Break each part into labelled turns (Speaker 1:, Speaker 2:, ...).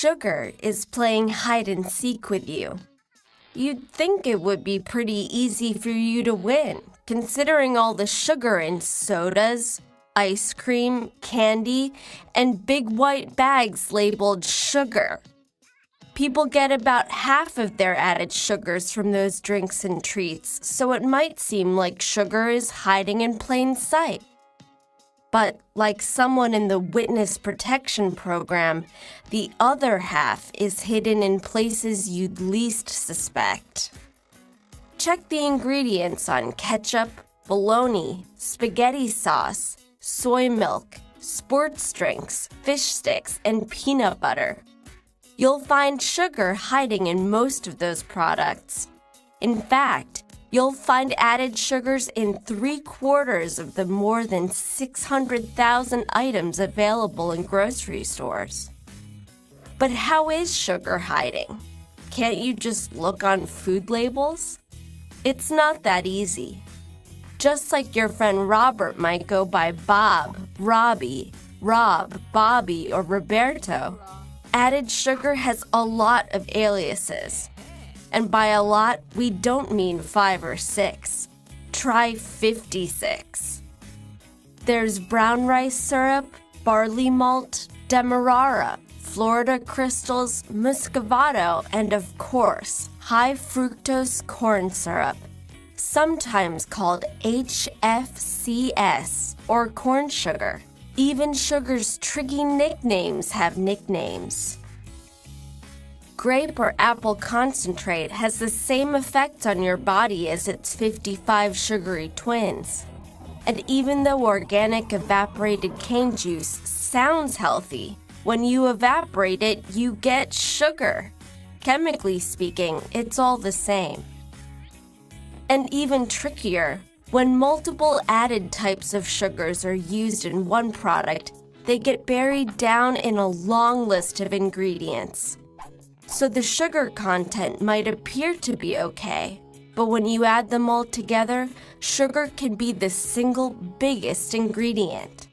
Speaker 1: Sugar is playing hide and seek with you. You'd think it would be pretty easy for you to win, considering all the sugar in sodas, ice cream, candy, and big white bags labeled sugar. People get about half of their added sugars from those drinks and treats, so it might seem like sugar is hiding in plain sight. But like someone in the witness protection program, the other half is hidden in places you'd least suspect. Check the ingredients on ketchup, bologna, spaghetti sauce, soy milk, sports drinks, fish sticks, and peanut butter. You'll find sugar hiding in most of those products. In fact, you'll find added sugars in 3/4 of the more than 600,000 items available in grocery stores. But how is sugar hiding? Can't you just look on food labels? It's not that easy. Just like your friend Robert might go by Bob, Robbie, Rob, Bobby, or Roberto, added sugar has a lot of aliases. And by a lot, we don't mean 5 or 6. Try 56. There's brown rice syrup, barley malt, demerara, Florida crystals, muscovado, and of course, high fructose corn syrup, sometimes called HFCS or corn sugar. Even sugar's tricky nicknames have nicknames. Grape or apple concentrate has the same effect on your body as its 55 sugary twins. And even though organic evaporated cane juice sounds healthy, when you evaporate it, you get sugar. Chemically speaking, it's all the same. And even trickier, when multiple added types of sugars are used in one product, they get buried down in a long list of ingredients. So the sugar content might appear to be okay, but when you add them all together, sugar can be the single biggest ingredient.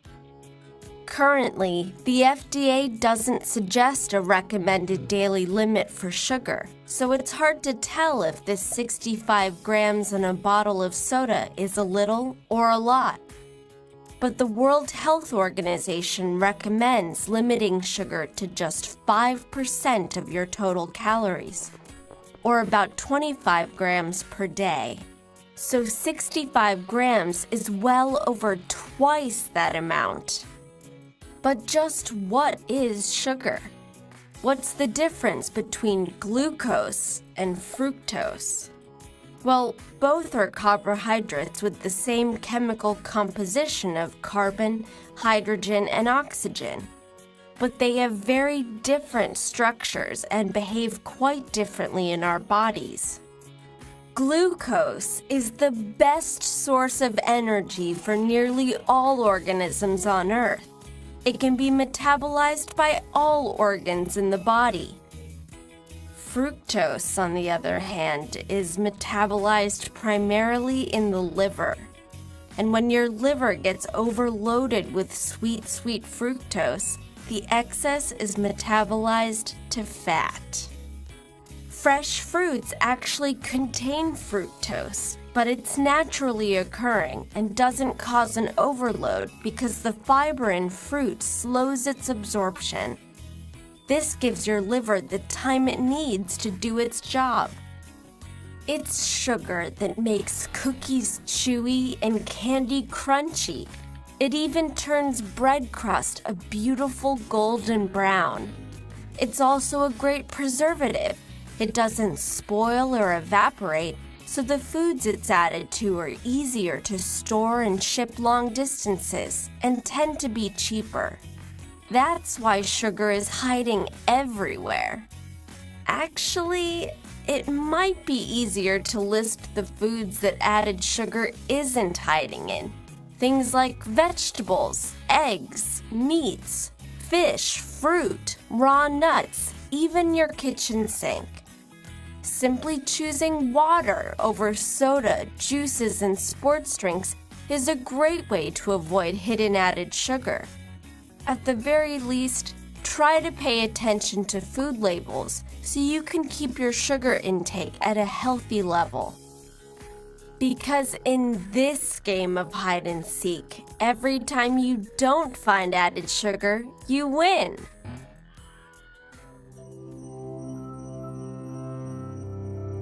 Speaker 1: Currently, the FDA doesn't suggest a recommended daily limit for sugar, so it's hard to tell if this 65 grams in a bottle of soda is a little or a lot. But the World Health Organization recommends limiting sugar to just 5% of your total calories, or about 25 grams per day. So 65 grams is well over twice that amount. But just what is sugar? What's the difference between glucose and fructose? Well, both are carbohydrates with the same chemical composition of carbon, hydrogen, and oxygen. But they have very different structures and behave quite differently in our bodies. Glucose is the best source of energy for nearly all organisms on Earth. It can be metabolized by all organs in the body. Fructose, on the other hand, is metabolized primarily in the liver. And when your liver gets overloaded with sweet fructose, the excess is metabolized to fat. Fresh fruits actually contain fructose, but it's naturally occurring and doesn't cause an overload because the fiber in fruit slows its absorption. This gives your liver the time it needs to do its job. It's sugar that makes cookies chewy and candy crunchy. It even turns bread crust a beautiful golden brown. It's also a great preservative. It doesn't spoil or evaporate, so the foods it's added to are easier to store and ship long distances and tend to be cheaper. That's why sugar is hiding everywhere. Actually, it might be easier to list the foods that added sugar isn't hiding in. Things like vegetables, eggs, meats, fish, fruit, raw nuts, even your kitchen sink. Simply choosing water over soda, juices, and sports drinks is a great way to avoid hidden added sugar. At the very least, try to pay attention to food labels so you can keep your sugar intake at a healthy level. Because in this game of hide and seek, every time you don't find added sugar, you win.